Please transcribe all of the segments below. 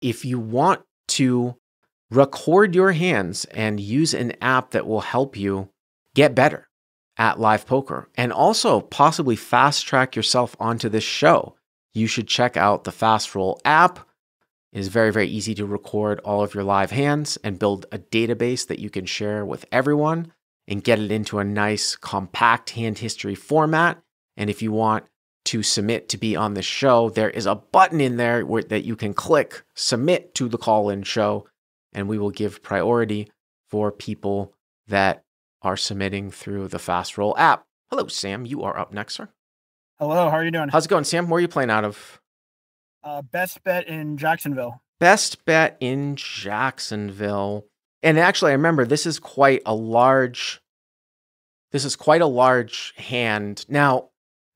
if you want to record your hands and use an app that will help you get better at live poker and also possibly fast track yourself onto this show, you should check out the Fastroll app. It is very, very easy to record all of your live hands and build a database that you can share with everyone and get it into a nice compact hand history format. And if you want to submit to be on the show, there is a button in there that you can click submit to the call-in show, and we will give priority for people that are submitting through the Fastroll app. Hello, Sam. You are up next, sir. Hello. How are you doing? How's it going, Sam? Where are you playing out of? Bestbet in Jacksonville. Bestbet in Jacksonville. And actually, I remember this is quite a large hand. Now,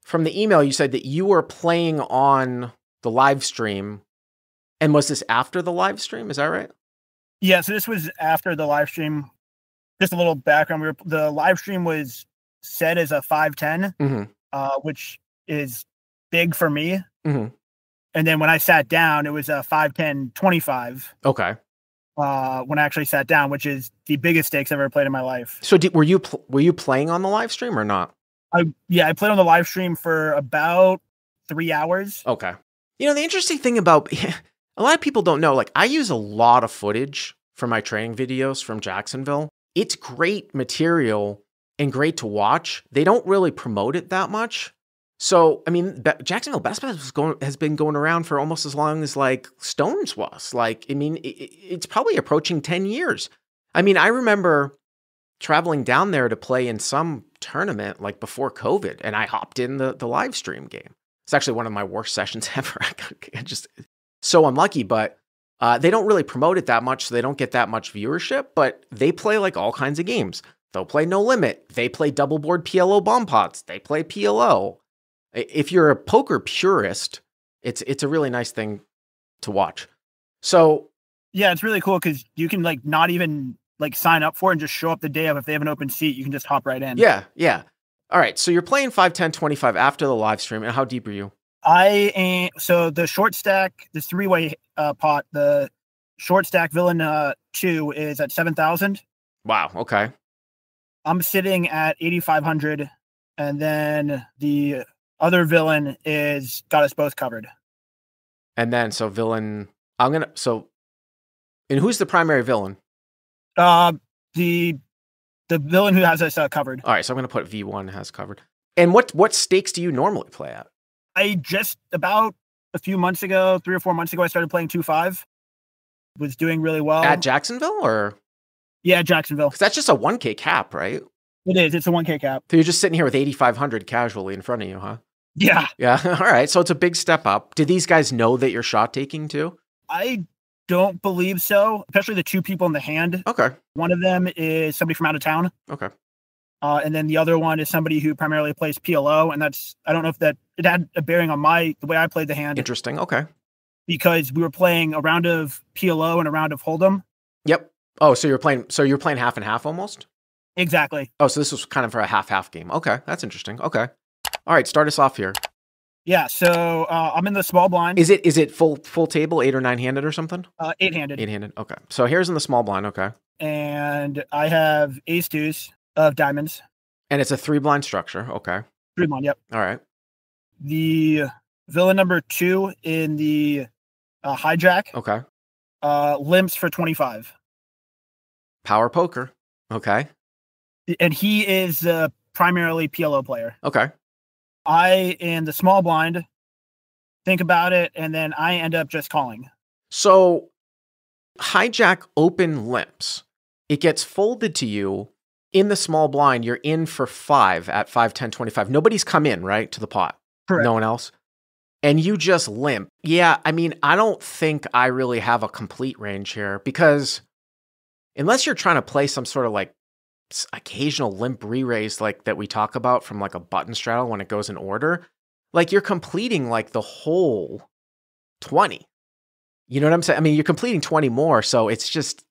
from the email, you said that you were playing on the live stream. And was this after the live stream? Is that right? Yeah, so this was after the live stream. Just a little background. The live stream was set as a 510, which is big for me. And then when I sat down, it was a 5-10-25. Okay. When I actually sat down, which is the biggest stakes I've ever played in my life. So were you playing on the live stream or not? I played on the live stream for about 3 hours. Okay. You know, the interesting thing about a lot of people don't know, like I use a lot of footage for my training videos from Jacksonville. It's great material and great to watch. They don't really promote it that much. So, I mean, Jacksonville Bestbet has been going around for almost as long as like Stones was. Like, I mean, it's probably approaching 10 years. I mean, I remember traveling down there to play in some tournament like before COVID, and I hopped in the live stream game. It's actually one of my worst sessions ever. I just so unlucky, but they don't really promote it that much, so they don't get that much viewership, but they play like all kinds of games. They'll play No Limit. They play double board PLO bomb pots. They play PLO. If you're a poker purist, it's a really nice thing to watch. So yeah, it's really cool because you can like not even like sign up for it and just show up the day of. If they have an open seat, you can just hop right in. Yeah. All right. So you're playing 5-10-25 after the live stream. And how deep are you? So the short stack, this 3-way pot, the short stack villain 2 is at 7,000. Wow. Okay. I'm sitting at 8,500, and then the other villain is got us both covered. And then so villain, and who's the primary villain? The villain who has us covered. All right, so I'm going to put V1 has covered. And what stakes do you normally play at? I just about a few months ago, 3 or 4 months ago, I started playing 2-5. Was doing really well. At Jacksonville or? Yeah, Jacksonville. Because that's just a 1K cap, right? It is. It's a 1K cap. So you're just sitting here with 8,500 casually in front of you, huh? Yeah. Yeah. All right. So it's a big step up. Did these guys know that you're shot taking too? I don't believe so, especially the 2 people in the hand. Okay. One of them is somebody from out of town. Okay. And then the other one is somebody who primarily plays PLO. And I don't know if that it had a bearing on the way I played the hand. Interesting. Okay. Because we were playing a round of PLO and a round of Hold'em. Yep. Oh, so you're playing half and half almost? Exactly. Oh, so this was kind of for a half game. Okay. That's interesting. Okay. All right. Start us off here. Yeah. So I'm in the small blind. Is it full table, 8 or 9 handed or something? 8-handed. 8-handed. Okay. So here's in the small blind. Okay. And I have ace deuce of diamonds. And it's a 3 blind structure. Okay. 3 blind. Yep. All right. The villain number 2 in the hijack. Okay. Limps for 25. Power poker. Okay. And he is primarily PLO player. Okay. I, in the small blind, think about it, and then I end up just calling. So, hijack open limps. It gets folded to you in the small blind. You're in for 5 at 5-10-25. Nobody's come in, right, to the pot? Correct. No one else? And you just limp. Yeah, I mean, I don't think I really have a complete range here because unless you're trying to play some sort of like occasional limp re-raise like that we talk about from like a button straddle when it goes in order, like you're completing like the whole 20. You know what I'm saying? I mean, you're completing 20 more. So it's just,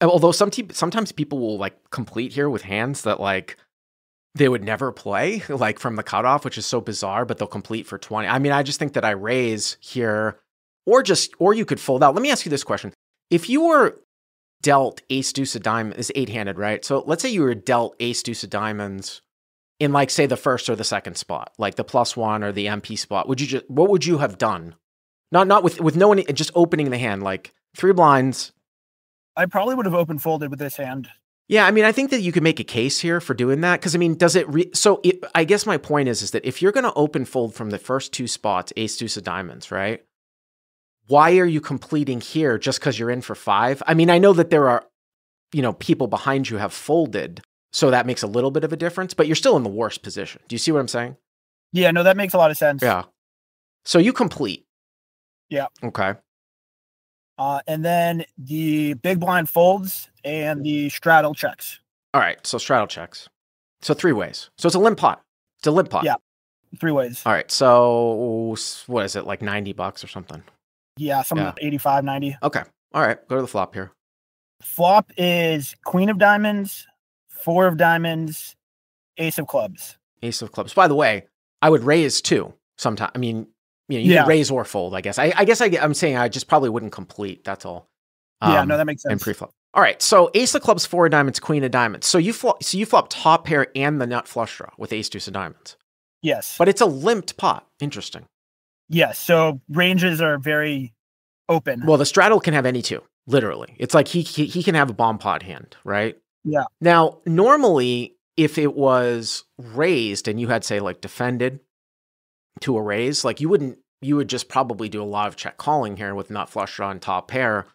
although sometimes people will like complete here with hands that like they would never play like from the cutoff, which is so bizarre, but they'll complete for 20. I mean, I just think that I raise here or you could fold out. Let me ask you this question. If you were dealt ace deuce of diamonds, is 8-handed, right? So let's say you were dealt ace deuce of diamonds in like say the first or the second spot, like the +1 or the MP spot. What would you have done? Not with no one, just opening the hand, like 3 blinds. I probably would have open folded with this hand. Yeah, I mean, I think that you could make a case here for doing that. Because, I mean, I guess my point is that if you're going to open fold from the first 2 spots, ace deuce of diamonds, right? Why are you completing here just because you're in for 5? I mean, I know that there are, people behind you have folded, so that makes a little bit of a difference, but you're still in the worst position. Do you see what I'm saying? Yeah, no, that makes a lot of sense. Yeah. So you complete. Yeah. Okay. And then the big blind folds and the straddle checks. All right. So straddle checks. So 3 ways. So it's a limp pot. It's a limp pot. Yeah. 3 ways. All right. So what is it? Like $90 or something? Yeah. 85, 90. Okay. All right. Go to the flop here. Flop is queen of diamonds, 4 of diamonds, ace of clubs. Ace of clubs. By the way, I would raise too sometime. I mean, you can raise or fold, I guess. I'm saying I just probably wouldn't complete. That's all. Yeah, no, that makes sense. And pre-flop. All right. So ace of clubs, 4 of diamonds, queen of diamonds. So you flop top pair and the nut flush draw with ace deuce of diamonds. Yes. But it's a limped pot. Interesting. Yes. So ranges are very open. Well, the straddle can have any 2, literally. It's like he can have a bomb pot hand, right? Yeah. Now, normally, if it was raised and you had, say, like defended to a raise, like you would just probably do a lot of check calling here with nut flush draw and top pair.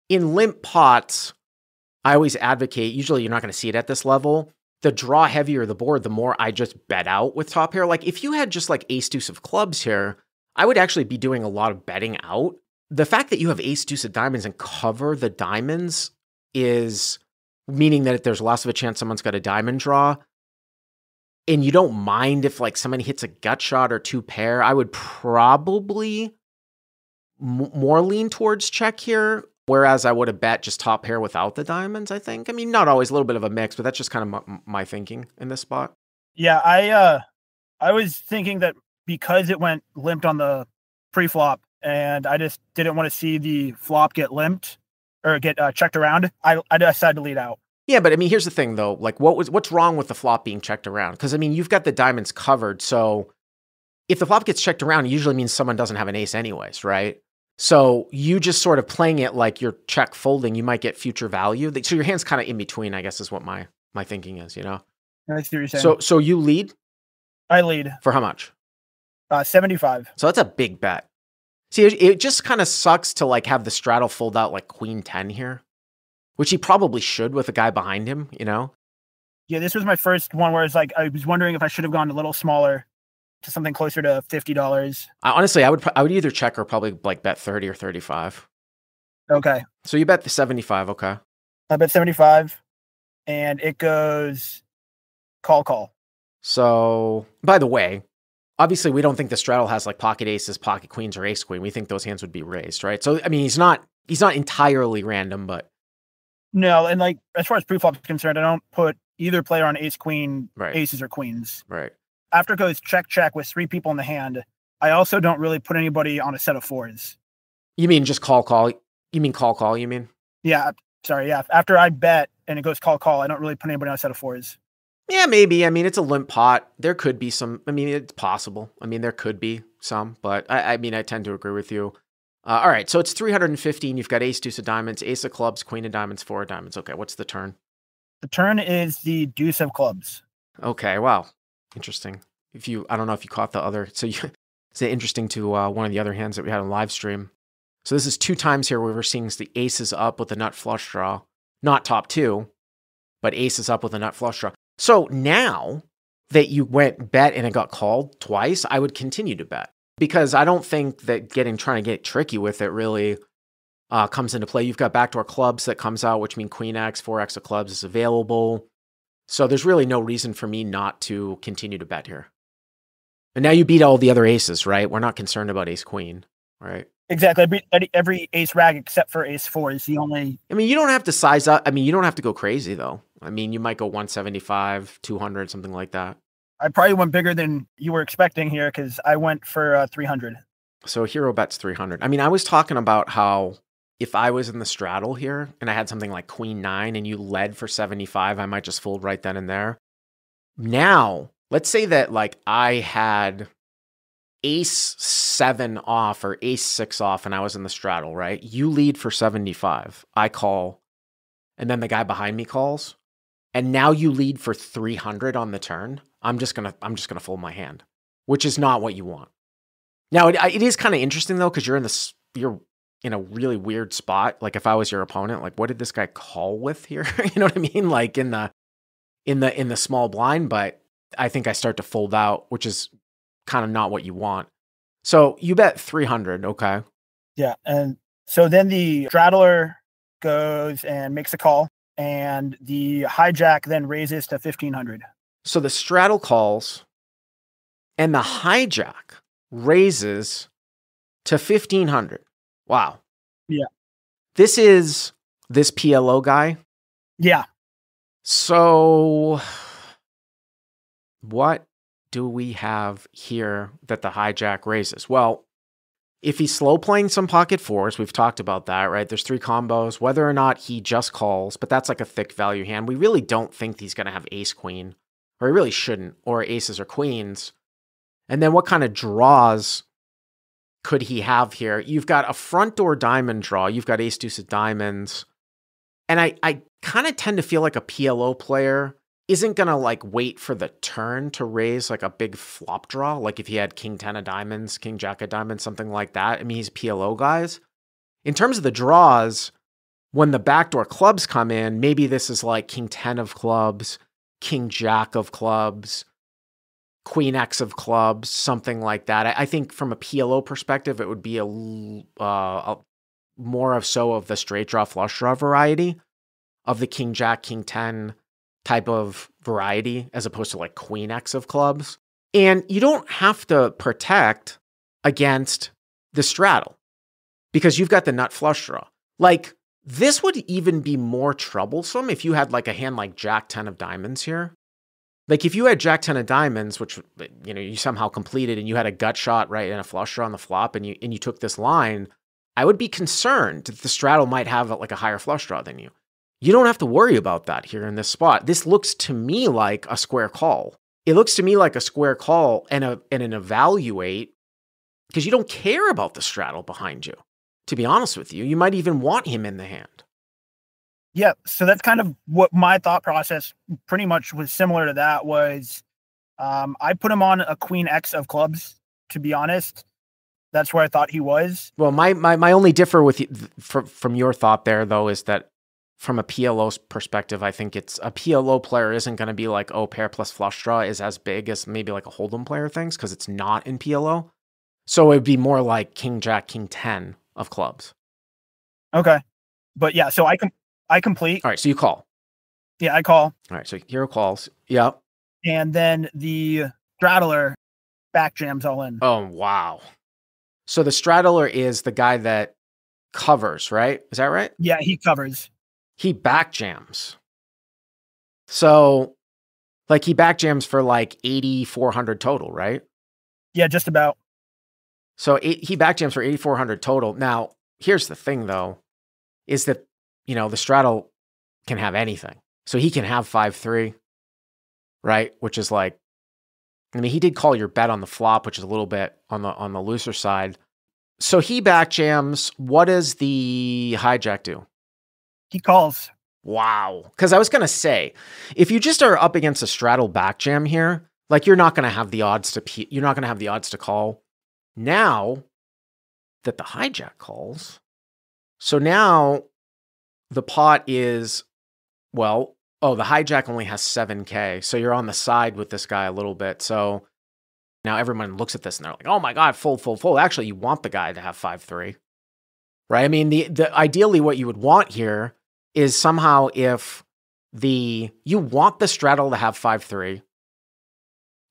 In limp pots, I always advocate, usually you're not going to see it at this level, the draw heavier the board, the more I just bet out with top pair. Like if you had just like ace deuce of clubs here, I would actually be doing a lot of betting out. The fact that you have ace deuce of diamonds and cover the diamonds is meaning that there's less of a chance someone's got a diamond draw. And you don't mind if like somebody hits a gut shot or 2 pair, I would probably more lean towards check here. Whereas I would have bet just top pair without the diamonds, I think. I mean, not always, a little bit of a mix, but that's just kind of my thinking in this spot. Yeah, I was thinking that because it went limped on the pre-flop and I just didn't want to see the flop get limped or get checked around, I decided to lead out. Yeah, but I mean, here's the thing though. Like what's wrong with the flop being checked around? Because I mean, you've got the diamonds covered. So if the flop gets checked around, it usually means someone doesn't have an ace anyways, right? So you just sort of playing it like you're check folding, you might get future value. So your hand's kind of in between, I guess is what my thinking is, I see what you're saying. So you lead? I lead. For how much? 75. So that's a big bet. See, it just kind of sucks to like have the straddle fold out like queen 10 here, which he probably should with a guy behind him, Yeah, this was my first one where it's like, I was wondering if I should have gone a little smaller to something closer to $50. Honestly, I would either check or probably like bet 30 or 35. Okay. So you bet the 75, okay. I bet 75 and it goes call. So, by the way, obviously we don't think the straddle has like pocket aces, pocket queens, or ace queen. We think those hands would be raised, right? So, I mean, he's not entirely random, but no, and like as far as pre-flop is concerned, I don't put either player on ace queen, right, aces or queens. Right. After it goes check with 3 people in the hand, I also don't really put anybody on a set of 4s. You mean just call? You mean call, you mean? Yeah, sorry, yeah. After I bet and it goes call, I don't really put anybody on a set of 4s. Yeah, maybe. I mean, it's a limp pot. There could be some, I mean, it's possible. I mean, there could be some, but I mean, I tend to agree with you. All right, so it's 315. You've got ace deuce of diamonds, ace of clubs, queen of diamonds, 4 of diamonds. Okay, what's the turn? The turn is the deuce of clubs. Okay, wow. Interesting. I don't know if you caught the other, it's interesting to one of the other hands that we had on live stream. So this is 2 times here where we're seeing the aces up with the nut flush draw, not top 2, but aces up with a nut flush draw. So now that you went bet and it got called twice, I would continue to bet because I don't think that trying to get tricky with it really comes into play. You've got backdoor clubs that comes out, which mean queen X, 4X of clubs is available. So there's really no reason for me not to continue to bet here. And now you beat all the other aces, right? We're not concerned about ace queen, right? Exactly. Every ace rag except for ace 4 is the only. I mean, you don't have to size up. I mean, you don't have to go crazy though. I mean, you might go 175, 200, something like that. I probably went bigger than you were expecting here because I went for 300. So hero bets 300. I mean, I was talking about how if I was in the straddle here and I had something like queen 9 and you led for 75, I might just fold right then and there. Now, let's say that like I had ace 7 off or ace 6 off and I was in the straddle, right? You lead for 75. I call, and then the guy behind me calls, and now you lead for 300 on the turn. I'm just gonna fold my hand, which is not what you want. Now it is kind of interesting though, because you're in a really weird spot. Like if I was your opponent, like what did this guy call with here? You know what I mean? Like in the small blind, but I think I start to fold out, which is kind of not what you want. So you bet 300, okay? Yeah, and so then the straddler goes and makes a call, and the hijack then raises to 1500. So the straddle calls, and the hijack raises to 1500. Wow. Yeah. This is this PLO guy? Yeah. So what do we have here that the hijack raises? Well, if he's slow playing some pocket fours, we've talked about that, right? There's 3 combos, whether or not he just calls, but that's like a thick value hand. We really don't think he's going to have ace queen, or he really shouldn't, or aces or queens. And then what kind of draws could he have here? You've got a front door diamond draw. You've got ace deuce of diamonds. And I kind of tend to feel like a PLO player isn't going to like wait for the turn to raise like a big flop draw. Like if he had king 10 of diamonds, king jack of diamonds, something like that. I mean, he's PLO guys. In terms of the draws, when the backdoor clubs come in, maybe this is like king 10 of clubs, king jack of clubs, queen X of clubs, something like that. I think from a PLO perspective, it would be a more of so of the straight draw, flush draw variety of the king jack, king 10 type of variety, as opposed to like queen X of clubs. And you don't have to protect against the straddle because you've got the nut flush draw. Like this would even be more troublesome if you had like a hand like jack 10 of diamonds here. Like if you had jack 10 of diamonds, which, you know, you somehow completed and you had a gut shot, right, and a flush draw on the flop and you took this line, I would be concerned that the straddle might have like a higher flush draw than you. You don't have to worry about that here in this spot. This looks to me like a square call. It looks to me like a square call and an evaluate, because you don't care about the straddle behind you, to be honest with you. You might even want him in the hand. Yeah, so that's kind of what my thought process pretty much was similar to that was I put him on a queen X of clubs, to be honest. That's where I thought he was. Well, my only differ with you, from your thought there, though, is that from a PLO perspective, I think it's a PLO player isn't going to be like, oh, pair plus flush draw is as big as maybe like a Hold'em player thinks, because it's not in PLO. So it would be more like king jack, king 10 of clubs. Okay. But yeah, so I complete. All right, so you call. Yeah, I call. All right, so hero calls. Yep. And then the straddler back jams all in. Oh, wow. So the straddler is the guy that covers, right? Is that right? Yeah, he covers. He back jams. So, like, he back jams for like 8,400 total, right? Yeah, just about. So he back jams for 8,400 total. Now, here's the thing, though, is that, you know, the straddle can have anything. So he can have 5-3, right? Which is like, I mean, he did call your bet on the flop, which is a little bit on the looser side. So he back jams. What does the hijack do? He calls. Wow. Because I was going to say, if you just are up against a straddle back jam here, like you're not going to have the odds to call. Now that the hijack calls, so now the pot is, well, oh, the hijack only has 7K. So you're on the side with this guy a little bit. So now everyone looks at this and they're like, oh my God, fold, fold, fold. Actually, you want the guy to have 5-3, right? I mean, the ideally what you would want here is somehow if you want the straddle to have 5-3,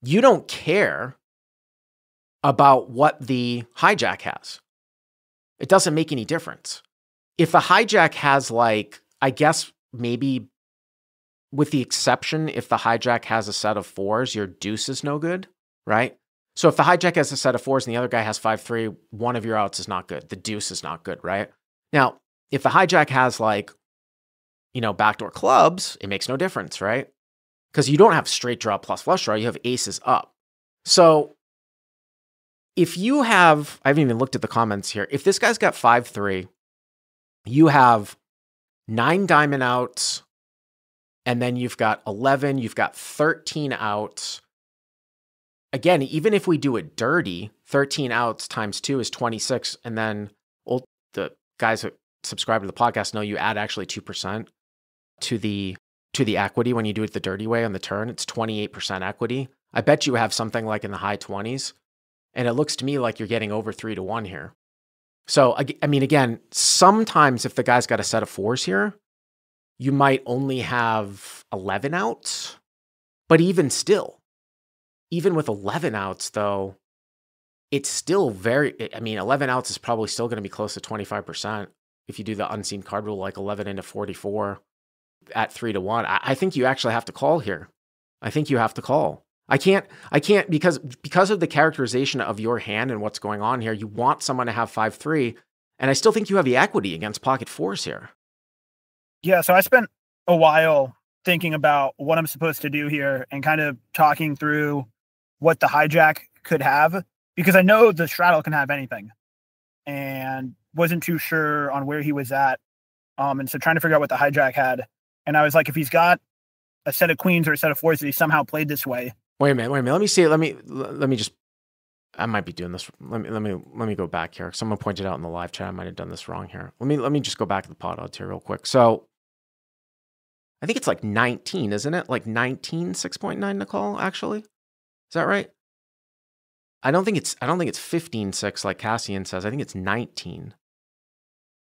you don't care about what the hijack has. It doesn't make any difference. If the hijack has like, I guess maybe with the exception, if the hijack has a set of 4s, your deuce is no good, right? So if the hijack has a set of 4s and the other guy has 5-3, one of your outs is not good. The deuce is not good, right? Now, if the hijack has like, backdoor clubs, it makes no difference, right? Because you don't have straight draw plus flush draw, you have aces up. So if you have, I haven't even looked at the comments here. If this guy's got 5-3, you have 9 diamond outs, and then you've got 11, you've got 13 outs. Again, even if we do it dirty, 13 outs times 2 is 26. And then the guys that subscribe to the podcast know you add actually 2% to the equity when you do it the dirty way on the turn. It's 28% equity. I bet you have something like in the high 20s. And it looks to me like you're getting over 3-1 here. So, I mean, again, sometimes if the guy's got a set of 4s here, you might only have 11 outs. But even still, even with 11 outs, though, it's still 11 outs is probably still going to be close to 25%. If you do the unseen card rule, like 11 into 44 at 3-1, I think you actually have to call here. I think you have to call. I can't because of the characterization of your hand and what's going on here. You want someone to have 5-3, and I still think you have the equity against pocket 4s here. Yeah, so I spent a while thinking about what I'm supposed to do here and kind of talking through what the hijack could have, because I know the straddle can have anything, and wasn't too sure on where he was at. And so trying to figure out what the hijack had, and I was like, if he's got a set of queens or a set of 4s that he somehow played this way. Wait a minute. Let me see it. Let me just, I might be doing this. Let me go back here. Someone pointed out in the live chat I might have done this wrong here. Let me just go back to the pot odds here real quick. So I think it's like 19, isn't it? Like 19, 6.9 to call, actually. Is that right? I don't think it's 15-6 like Cassian says. I think it's 19.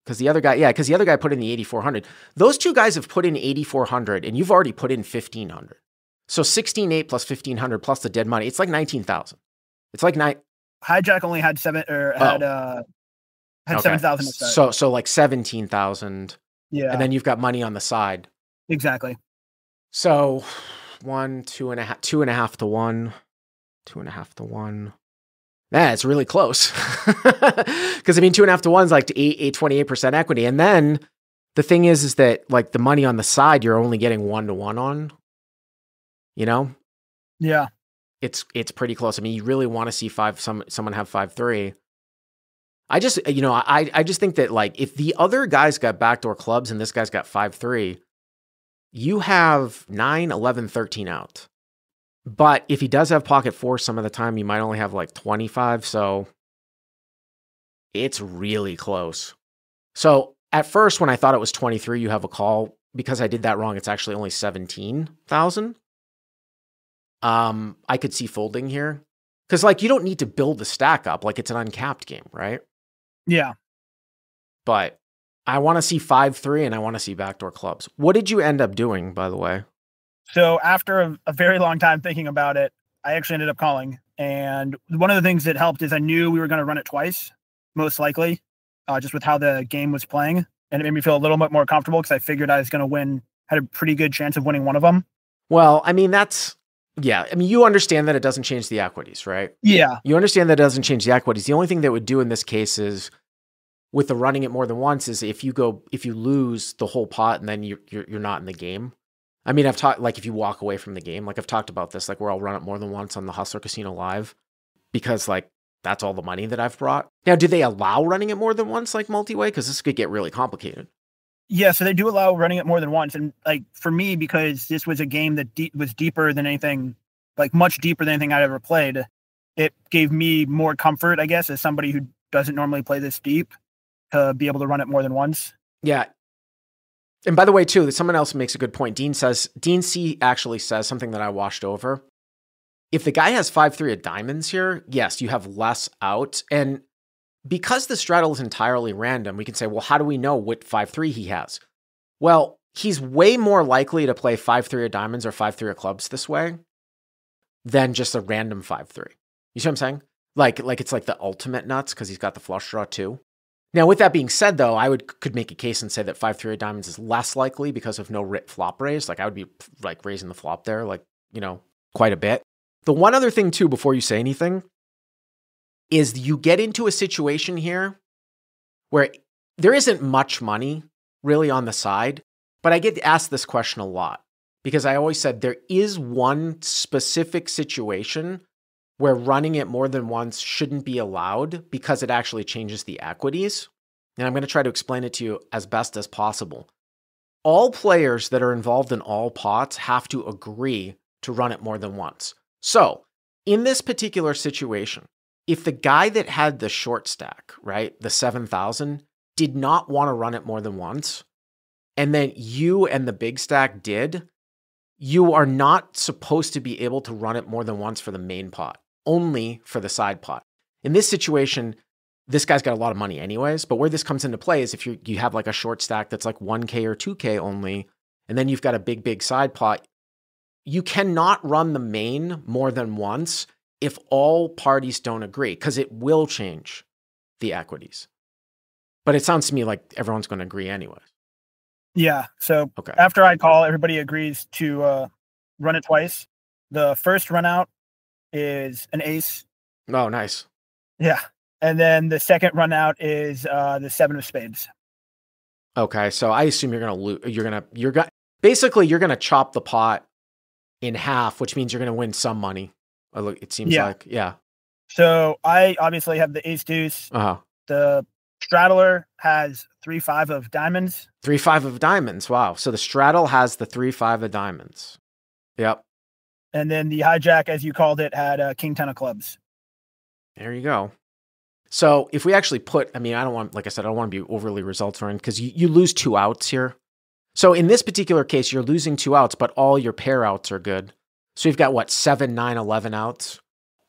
Because the other guy put in the 8,400. Those two guys have put in 8,400, and you've already put in 1,500. So 16,800 plus 1,500 plus the dead money. It's like 19,000. It's like hijack only had 7,000. So like 17,000. Yeah. And then you've got money on the side. Exactly. So 2.5 to 1. 2.5 to 1. Yeah, it's really close. Because 2.5 to 1 is like 28% equity. And then the thing is that like the money on the side, you're only getting 1-to-1 on. Yeah. It's pretty close. You really want to see someone have 5-3. I just think that like if the other guy's got backdoor clubs and this guy's got 5-3, you have 9, 11, 13 out. But if he does have pocket 4 some of the time, you might only have like 25. So it's really close. So at first, when I thought it was 23, you have a call. Because I did that wrong, it's actually only 17,000. I could see folding here. Because like you don't need to build the stack up. Like it's an uncapped game, right? Yeah. But I want to see 5-3 and I want to see backdoor clubs. What did you end up doing, by the way? So after a very long time thinking about it, I actually ended up calling. And one of the things that helped is I knew we were going to run it twice, most likely, just with how the game was playing. And it made me feel a little bit more comfortable because I figured I was going to win, had a pretty good chance of winning one of them. Well, you understand that it doesn't change the equities, right? Yeah. You understand that it doesn't change the equities. The only thing that it would do in this case is with the running it more than once is if you lose the whole pot and then you're not in the game. I've talked like if you walk away from the game, like I've talked about this, like where I'll run it more than once on the Hustler Casino Live because like that's all the money that I've brought. Now, do they allow running it more than once like multi-way? Because this could get really complicated. Yeah, so they do allow running it more than once. And like for me, because this was a game that was deeper than anything, like much deeper than anything I'd ever played, it gave me more comfort, I guess, as somebody who doesn't normally play this deep to be able to run it more than once. Yeah. And by the way, too, someone else makes a good point. Dean C actually says something that I washed over. If the guy has 5-3 of diamonds here, yes, you have less out. And because the straddle is entirely random, we can say, well, how do we know what 5-3 he has? Well, he's way more likely to play 5-3 of diamonds or 5-3 of clubs this way than just a random 5-3. You see what I'm saying? Like it's like the ultimate nuts because he's got the flush draw too. Now, with that being said, though, I could make a case and say that 5-3 of diamonds is less likely because of no flop raise. Like I would be like raising the flop there, like, quite a bit. The one other thing too, before you say anything, is you get into a situation here where there isn't much money really on the side, but I get asked this question a lot because I always said there is one specific situation where running it more than once shouldn't be allowed because it actually changes the equities. And I'm going to try to explain it to you as best as possible. All players that are involved in all pots have to agree to run it more than once. So in this particular situation, if the guy that had the short stack, right, the 7,000, did not want to run it more than once, and then you and the big stack did, you are not supposed to be able to run it more than once for the main pot, only for the side pot. In this situation, this guy's got a lot of money anyways, but where this comes into play is if you have like a short stack that's like 1K or 2K only, and then you've got a big side pot, you cannot run the main more than once if all parties don't agree, because it will change the equities. But it sounds to me like everyone's going to agree anyways. Yeah. So after I call, everybody agrees to run it twice. The first run out is an ace. Oh, nice. Yeah. And then the second run out is the 7 of spades. Okay. So I assume you're going to lose. Basically, you're going to chop the pot in half, which means you're going to win some money. It seems like, yeah. So I obviously have the ace deuce. The straddler has 3-5 of diamonds. 3-5 of diamonds. Wow. So the straddle has the 3-5 of diamonds. Yep. And then the hijack, as you called it, had king 10 of clubs. There you go. So if we actually put, I don't want to be overly results oriented because you lose 2 outs here. So in this particular case, you're losing 2 outs, but all your pair outs are good. So you've got 7, 9, 11 outs.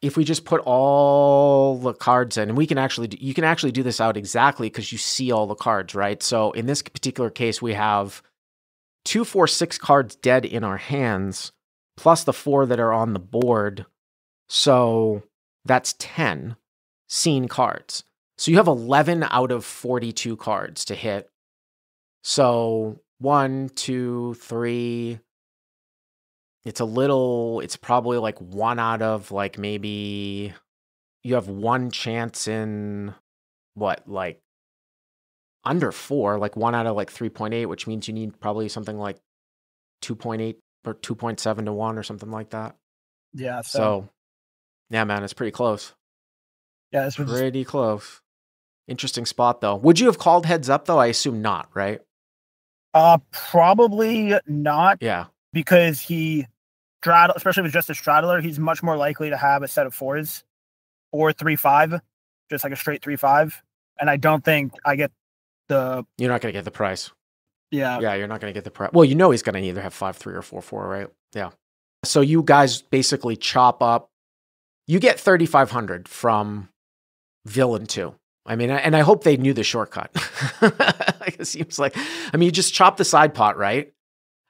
If we just put all the cards in, and you can actually do this out exactly because you see all the cards, right? So in this particular case, we have 2, 4, 6 cards dead in our hands, plus the 4 that are on the board. So that's 10 seen cards. So you have 11 out of 42 cards to hit. So 1, 2, 3. It's probably like 1 out of maybe you have 1 chance in under 4, 1 out of 3.8, which means you need probably something like 2.8 or 2.7 to 1 or something like that. Yeah. So yeah, man, it's pretty close. Yeah, it's pretty close. Interesting spot though. Would you have called heads up though? I assume not, right? Probably not. Yeah. Because he straddle, especially with just a straddler, he's much more likely to have a set of 4s or 3-5, just like a straight 3-5. And I don't think I get the. You're not going to get the price. Yeah. Yeah, you're not going to get the price. Well, he's going to either have 5-3 or 4-4, right? Yeah. So you guys basically chop up. You get 3,500 from villain 2. And I hope they knew the shortcut. It seems like, you just chop the side pot, right?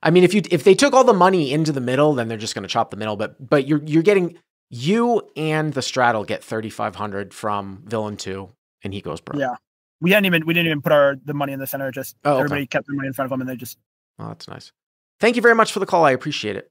If they took all the money into the middle, then they're just going to chop the middle. But you're getting, you and the straddle get 3,500 from villain 2, and he goes broke. Yeah, we didn't even put the money in the center. Just everybody kept their money in front of them, and they just. Oh, that's nice. Thank you very much for the call. I appreciate it.